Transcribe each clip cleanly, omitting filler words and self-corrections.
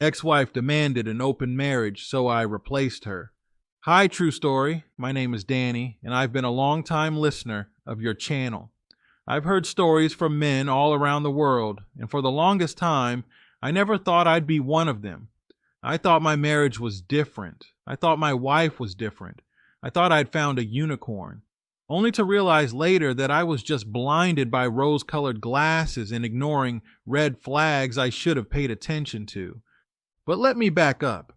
Ex-wife demanded an open marriage, so I replaced her. Hi, True Story. My name is Danny, and I've been a long-time listener of your channel. I've heard stories from men all around the world, and for the longest time, I never thought I'd be one of them. I thought my marriage was different. I thought my wife was different. I thought I'd found a unicorn, only to realize later that I was just blinded by rose-colored glasses and ignoring red flags I should have paid attention to. But let me back up.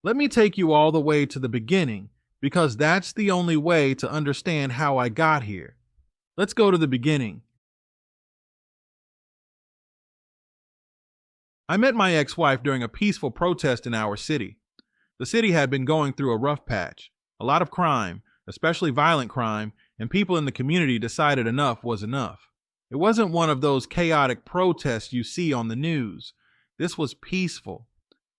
Let me take you all the way to the beginning, because that's the only way to understand how I got here. Let's go to the beginning. I met my ex-wife during a peaceful protest in our city. The city had been going through a rough patch, a lot of crime, especially violent crime, and people in the community decided enough was enough. It wasn't one of those chaotic protests you see on the news. This was peaceful.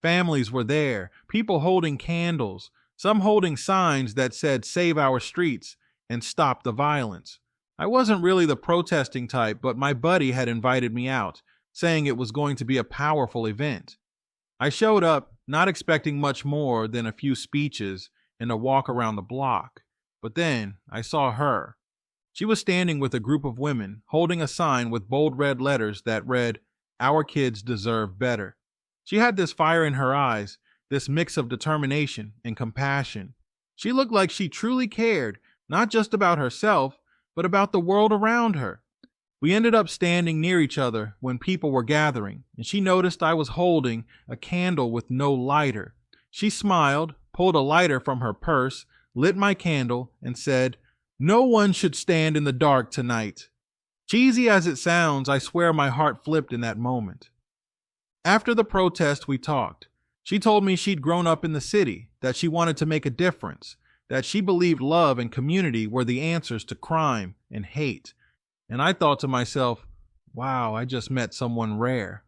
Families were there, people holding candles, some holding signs that said "Save our streets" and "Stop the violence." I wasn't really the protesting type, but my buddy had invited me out, saying it was going to be a powerful event. I showed up, not expecting much more than a few speeches and a walk around the block. But then I saw her. She was standing with a group of women, holding a sign with bold red letters that read, "Our kids deserve better." She had this fire in her eyes, this mix of determination and compassion. She looked like she truly cared, not just about herself, but about the world around her. We ended up standing near each other when people were gathering, and she noticed I was holding a candle with no lighter. She smiled, pulled a lighter from her purse, lit my candle, and said, "No one should stand in the dark tonight." Cheesy as it sounds, I swear my heart flipped in that moment. After the protest, we talked. She told me she'd grown up in the city, that she wanted to make a difference, that she believed love and community were the answers to crime and hate. And I thought to myself, wow, I just met someone rare.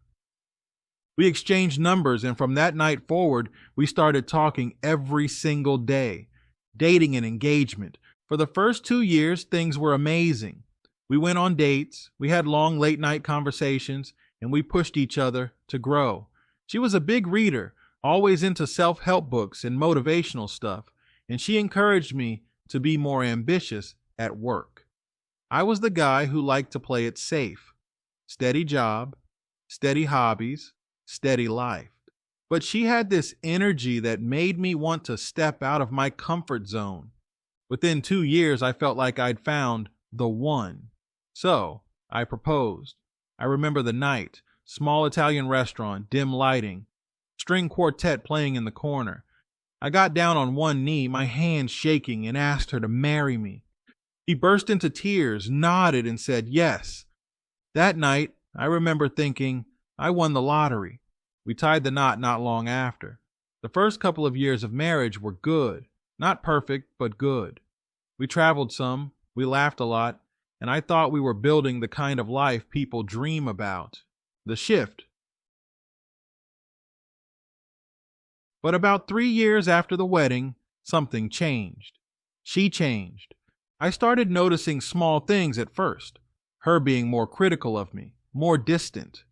We exchanged numbers, and from that night forward, we started talking every single day. Dating and engagement. For the first 2 years, things were amazing. We went on dates, we had long late-night conversations, and we pushed each other to grow. She was a big reader, always into self-help books and motivational stuff, and she encouraged me to be more ambitious at work. I was the guy who liked to play it safe. Steady job, steady hobbies, steady life. But she had this energy that made me want to step out of my comfort zone. Within 2 years, I felt like I'd found the one. So I proposed. I remember the night, small Italian restaurant, dim lighting, string quartet playing in the corner. I got down on one knee, my hands shaking, and asked her to marry me. She burst into tears, nodded, and said yes. That night, I remember thinking, I won the lottery. We tied the knot not long after. The first couple of years of marriage were good. Not perfect, but good. We traveled some, we laughed a lot, and I thought we were building the kind of life people dream about. The shift. But about 3 years after the wedding, something changed. She changed. I started noticing small things at first. Her being more critical of me, more distant.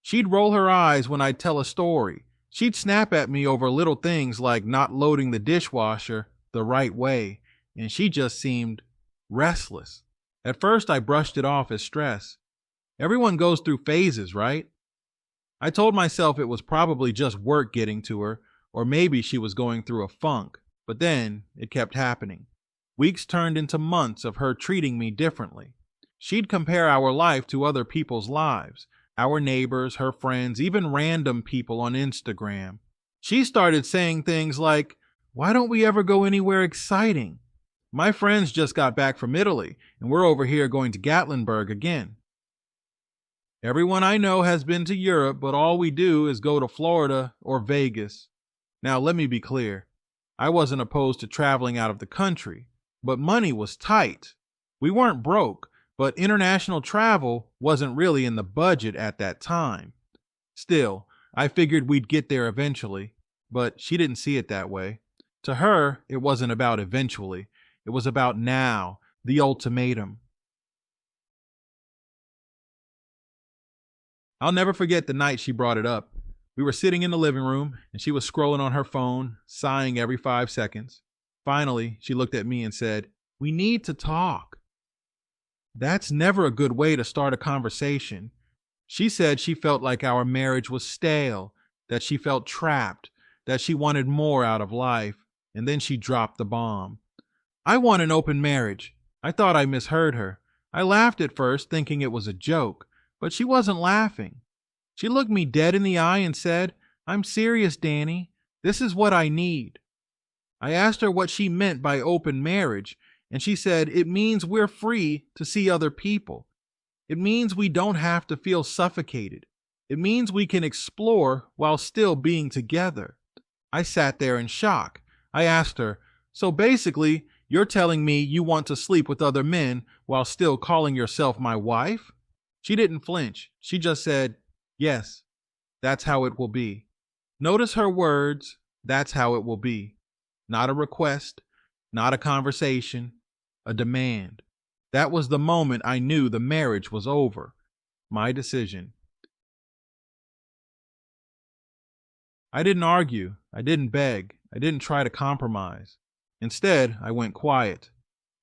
She'd roll her eyes when I'd tell a story. She'd snap at me over little things like not loading the dishwasher the right way, and she just seemed restless. At first, I brushed it off as stress. Everyone goes through phases, right? I told myself it was probably just work getting to her, or maybe she was going through a funk, but then it kept happening. Weeks turned into months of her treating me differently. She'd compare our life to other people's lives, our neighbors, her friends, even random people on Instagram. She started saying things like, "Why don't we ever go anywhere exciting? My friends just got back from Italy, and we're over here going to Gatlinburg again. Everyone I know has been to Europe, but all we do is go to Florida or Vegas." Now, let me be clear. I wasn't opposed to traveling out of the country, but money was tight. We weren't broke, but international travel wasn't really in the budget at that time. Still, I figured we'd get there eventually, but she didn't see it that way. To her, it wasn't about eventually. It was about now, the ultimatum. I'll never forget the night she brought it up. We were sitting in the living room, and she was scrolling on her phone, sighing every 5 seconds. Finally, she looked at me and said, "We need to talk." That's never a good way to start a conversation. She said she felt like our marriage was stale, that she felt trapped, that she wanted more out of life, and then she dropped the bomb. "I want an open marriage." I thought I misheard her. I laughed at first, thinking it was a joke, but she wasn't laughing. She looked me dead in the eye and said, "I'm serious, Danny. This is what I need." I asked her what she meant by open marriage, and she said it means we're free to see other people. It means we don't have to feel suffocated. It means we can explore while still being together. I sat there in shock. I asked her, "So basically, you're telling me you want to sleep with other men while still calling yourself my wife?" She didn't flinch. She just said, "Yes, that's how it will be." Notice her words, "That's how it will be." Not a request, not a conversation, a demand. That was the moment I knew the marriage was over. My decision. I didn't argue. I didn't beg. I didn't try to compromise. Instead, I went quiet.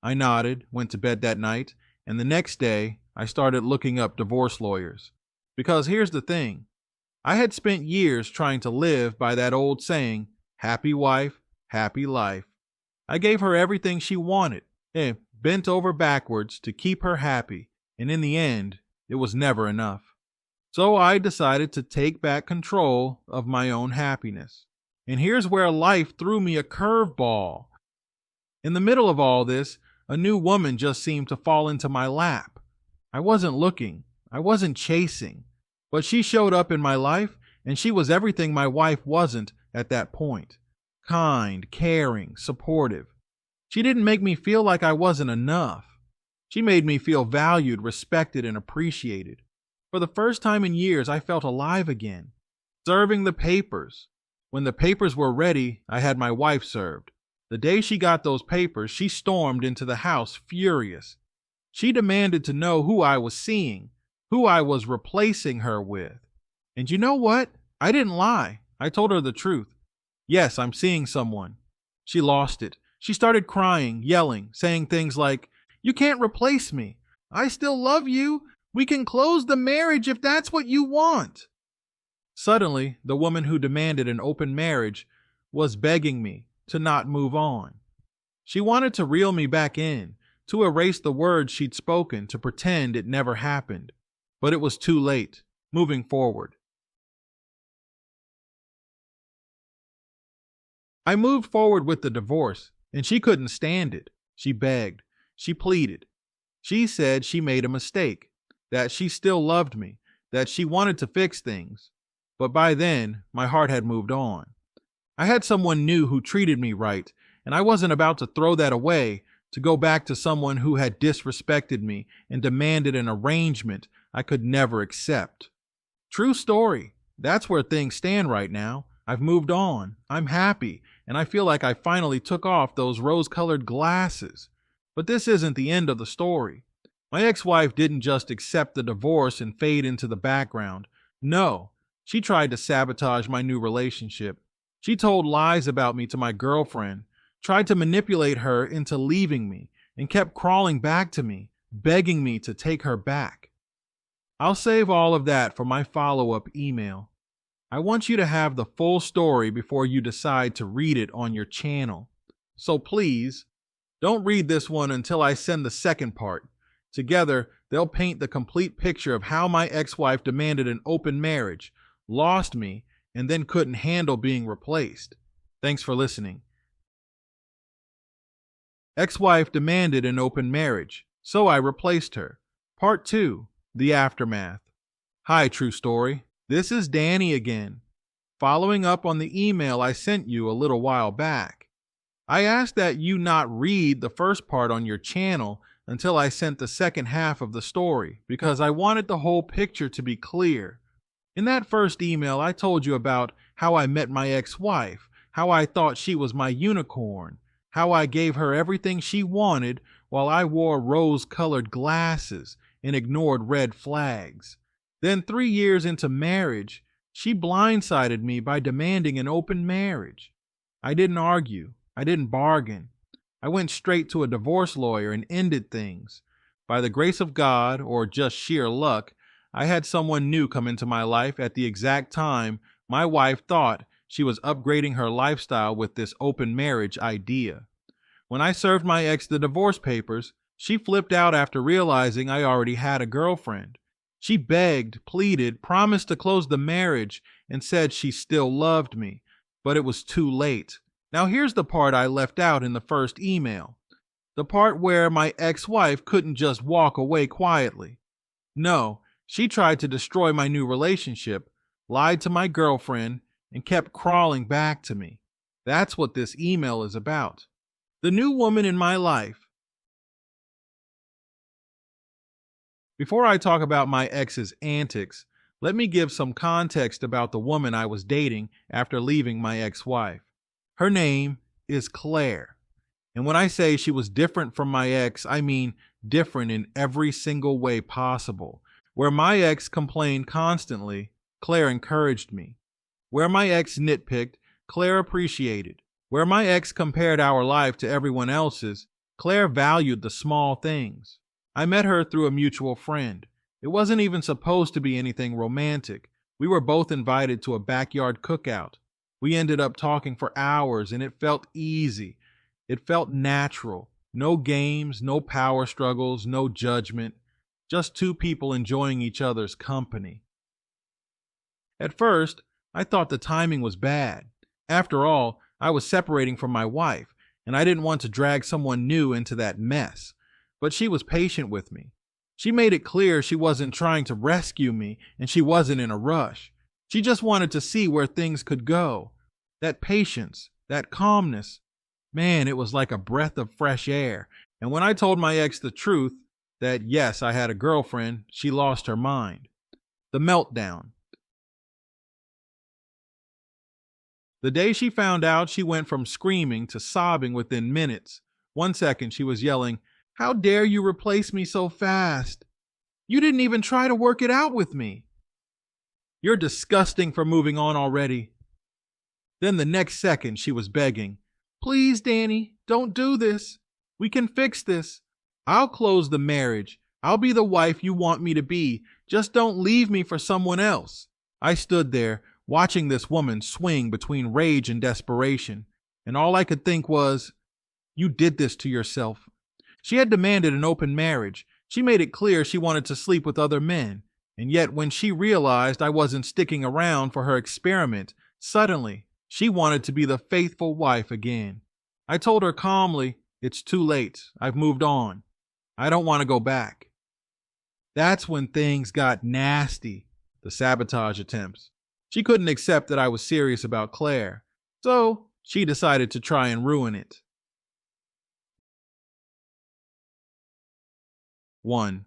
I nodded, went to bed that night, and the next day, I started looking up divorce lawyers. Because here's the thing. I had spent years trying to live by that old saying, happy wife, happy life. I gave her everything she wanted and bent over backwards to keep her happy, and in the end, it was never enough. So I decided to take back control of my own happiness. And here's where life threw me a curveball. In the middle of all this, a new woman just seemed to fall into my lap. I wasn't looking, I wasn't chasing, but she showed up in my life, and she was everything my wife wasn't at that point. Kind, caring, supportive. She didn't make me feel like I wasn't enough. She made me feel valued, respected, and appreciated. For the first time in years, I felt alive again. Serving the papers. When the papers were ready, I had my wife served. The day she got those papers, she stormed into the house furious. She demanded to know who I was seeing, who I was replacing her with. And you know what? I didn't lie. I told her the truth. Yes, I'm seeing someone. She lost it. She started crying, yelling, saying things like, "You can't replace me. I still love you. We can close the marriage if that's what you want." Suddenly, the woman who demanded an open marriage was begging me to not move on. She wanted to reel me back in, to erase the words she'd spoken, to pretend it never happened. But it was too late. Moving forward. I moved forward with the divorce, and she couldn't stand it. She begged. She pleaded. She said she made a mistake, that she still loved me, that she wanted to fix things. But by then, my heart had moved on. I had someone new who treated me right, and I wasn't about to throw that away to go back to someone who had disrespected me and demanded an arrangement I could never accept. True story. That's where things stand right now. I've moved on. I'm happy, and I feel like I finally took off those rose-colored glasses. But this isn't the end of the story. My ex-wife didn't just accept the divorce and fade into the background. No, she tried to sabotage my new relationship. She told lies about me to my girlfriend, tried to manipulate her into leaving me, and kept crawling back to me, begging me to take her back. I'll save all of that for my follow-up email. I want you to have the full story before you decide to read it on your channel. So please, don't read this one until I send the second part. Together, they'll paint the complete picture of how my ex-wife demanded an open marriage, lost me, and then couldn't handle being replaced. Thanks for listening. Ex-wife demanded an open marriage, so I replaced her. Part 2, The Aftermath. Hi, True Story. This is Danny again, following up on the email I sent you a little while back. I asked that you not read the first part on your channel until I sent the second half of the story, because I wanted the whole picture to be clear. In that first email, I told you about how I met my ex-wife, how I thought she was my unicorn, how I gave her everything she wanted while I wore rose-colored glasses and ignored red flags. Then 3 years into marriage, She blindsided me by demanding an open marriage. I didn't argue. I didn't bargain. I went straight to a divorce lawyer and ended things. By the grace of God, or just sheer luck, I had someone new come into my life at the exact time my wife thought she was upgrading her lifestyle with this open marriage idea. When I served my ex the divorce papers, she flipped out after realizing I already had a girlfriend. She begged, pleaded, promised to close the marriage, and said she still loved me, but it was too late. Now here's the part I left out in the first email. The part where my ex-wife couldn't just walk away quietly. No, she tried to destroy my new relationship, lied to my girlfriend, and kept crawling back to me. That's what this email is about. The new woman in my life. Before I talk about my ex's antics, let me give some context about the woman I was dating after leaving my ex-wife. Her name is Claire. And when I say she was different from my ex, I mean different in every single way possible. Where my ex complained constantly, Claire encouraged me. Where my ex nitpicked, Claire appreciated. Where my ex compared our life to everyone else's, Claire valued the small things. I met her through a mutual friend. It wasn't even supposed to be anything romantic. We were both invited to a backyard cookout. We ended up talking for hours, and it felt easy. It felt natural. No games, no power struggles, no judgment. Just two people enjoying each other's company. At first, I thought the timing was bad. After all, I was separating from my wife, and I didn't want to drag someone new into that mess. But she was patient with me. She made it clear she wasn't trying to rescue me, and she wasn't in a rush. She just wanted to see where things could go. That patience, that calmness, man, it was like a breath of fresh air. And when I told my ex the truth, that yes, I had a girlfriend, she lost her mind. The meltdown. The day she found out, she went from screaming to sobbing within minutes. 1 second, she was yelling, "How dare you replace me so fast? You didn't even try to work it out with me. You're disgusting for moving on already." Then the next second, she was begging, "Please, Danny, don't do this. We can fix this. I'll close the marriage. I'll be the wife you want me to be. Just don't leave me for someone else." I stood there, watching this woman swing between rage and desperation, and all I could think was, you did this to yourself. She had demanded an open marriage. She made it clear she wanted to sleep with other men, and yet when she realized I wasn't sticking around for her experiment, suddenly she wanted to be the faithful wife again. I told her calmly, "It's too late. I've moved on. I don't want to go back." That's when things got nasty, the sabotage attempts. She couldn't accept that I was serious about Claire, so she decided to try and ruin it. 1.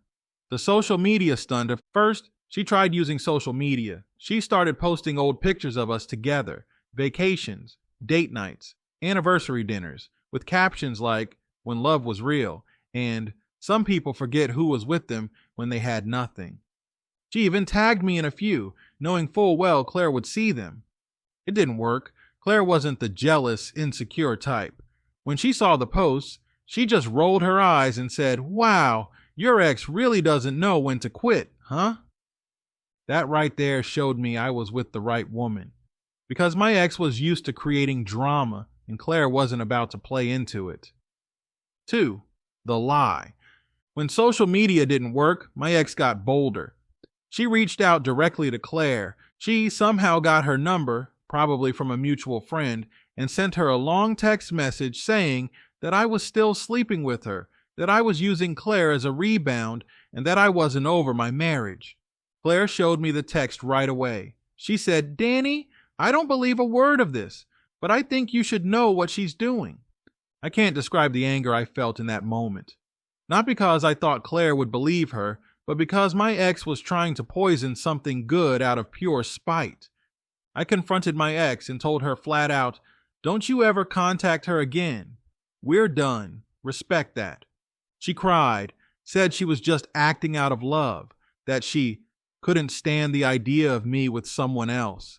The social media stunt. At first, she tried using social media. She started posting old pictures of us together, vacations, date nights, anniversary dinners, with captions like, "When love was real," and "Some people forget who was with them when they had nothing." She even tagged me in a few, knowing full well Claire would see them. It didn't work. Claire wasn't the jealous, insecure type. When she saw the posts, she just rolled her eyes and said, "Wow, your ex really doesn't know when to quit, huh?" That right there showed me I was with the right woman. Because my ex was used to creating drama, and Claire wasn't about to play into it. 2. The lie. When social media didn't work, my ex got bolder. She reached out directly to Claire. She somehow got her number, probably from a mutual friend, and sent her a long text message saying that I was still sleeping with her, that I was using Claire as a rebound, and that I wasn't over my marriage. Claire showed me the text right away. She said, "Danny, I don't believe a word of this, but I think you should know what she's doing." I can't describe the anger I felt in that moment. Not because I thought Claire would believe her, but because my ex was trying to poison something good out of pure spite. I confronted my ex and told her flat out, "Don't you ever contact her again. We're done. Respect that." She cried, said she was just acting out of love, that she couldn't stand the idea of me with someone else.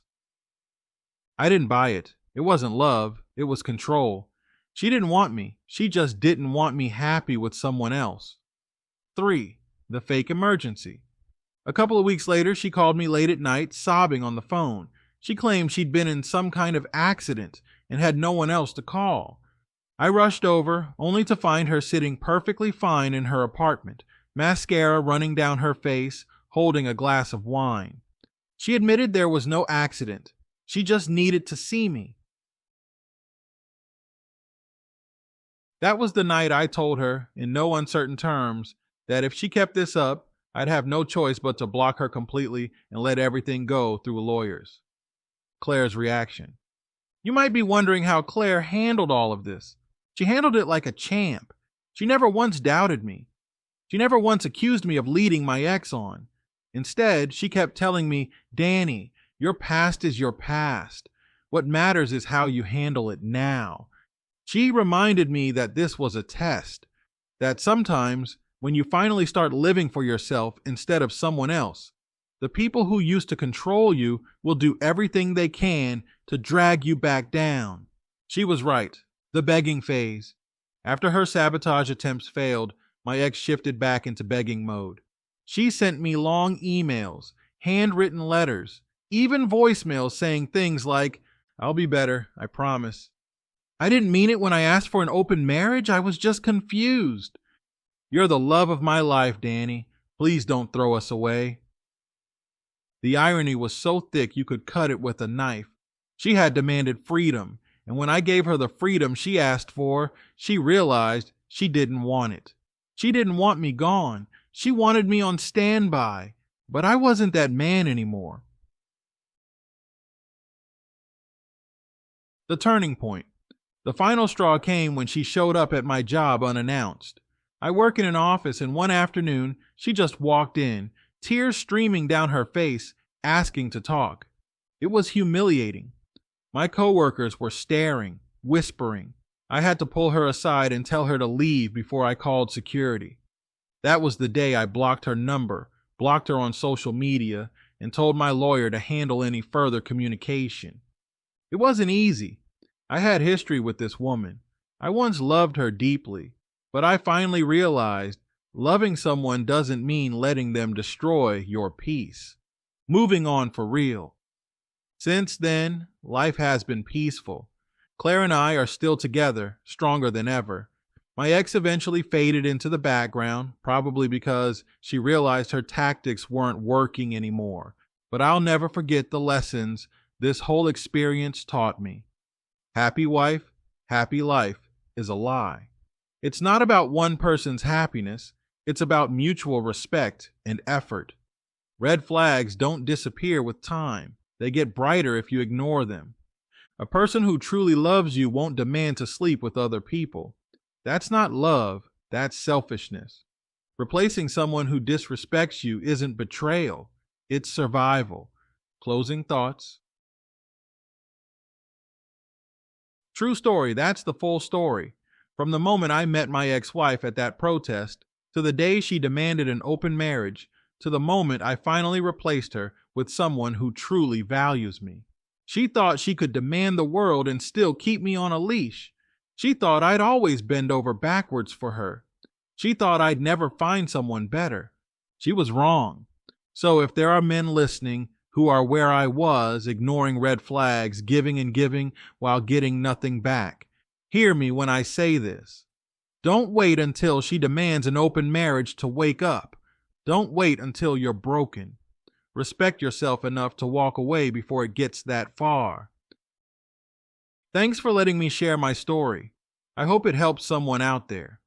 I didn't buy it. It wasn't love, it was control. She didn't want me. She just didn't want me happy with someone else. 3. The fake emergency. A couple of weeks later, she called me late at night, sobbing on the phone. She claimed she'd been in some kind of accident and had no one else to call. I rushed over, only to find her sitting perfectly fine in her apartment, mascara running down her face, holding a glass of wine. She admitted there was no accident. She just needed to see me. That was the night I told her, in no uncertain terms, that if she kept this up, I'd have no choice but to block her completely and let everything go through lawyers. Claire's reaction. You might be wondering how Claire handled all of this. She handled it like a champ. She never once doubted me. She never once accused me of leading my ex on. Instead, she kept telling me, Danny, your past is your past. What matters is how you handle it now. She reminded me that this was a test, that sometimes when you finally start living for yourself instead of someone else, the people who used to control you will do everything they can to drag you back down. She was right. The begging phase. After her sabotage attempts failed, my ex shifted back into begging mode. She sent me long emails, handwritten letters, even voicemails saying things like, I'll be better, I promise. I didn't mean it when I asked for an open marriage. I was just confused. You're the love of my life, Danny. Please don't throw us away. The irony was so thick you could cut it with a knife. She had demanded freedom, and when I gave her the freedom she asked for, she realized she didn't want it. She didn't want me gone. She wanted me on standby, but I wasn't that man anymore. The turning point. The final straw came when she showed up at my job unannounced. I work in an office, and one afternoon, she just walked in, tears streaming down her face, asking to talk. It was humiliating. My coworkers were staring, whispering. I had to pull her aside and tell her to leave before I called security. That was the day I blocked her number, blocked her on social media, and told my lawyer to handle any further communication. It wasn't easy. I had history with this woman. I once loved her deeply, but I finally realized loving someone doesn't mean letting them destroy your peace. Moving on for real. Since then, life has been peaceful. Claire and I are still together, stronger than ever. My ex eventually faded into the background, probably because she realized her tactics weren't working anymore. But I'll never forget the lessons this whole experience taught me. Happy wife, happy life is a lie. It's not about one person's happiness. It's about mutual respect and effort. Red flags don't disappear with time. They get brighter if you ignore them. A person who truly loves you won't demand to sleep with other people. That's not love, that's selfishness. Replacing someone who disrespects you isn't betrayal, it's survival. Closing thoughts. True story, that's the full story. From the moment I met my ex-wife at that protest, to the day she demanded an open marriage, to the moment I finally replaced her with someone who truly values me. She thought she could demand the world and still keep me on a leash. She thought I'd always bend over backwards for her. She thought I'd never find someone better. She was wrong. So if there are men listening who are where I was, ignoring red flags, giving and giving while getting nothing back, hear me when I say this. Don't wait until she demands an open marriage to wake up. Don't wait until you're broken. Respect yourself enough to walk away before it gets that far. Thanks for letting me share my story. I hope it helps someone out there.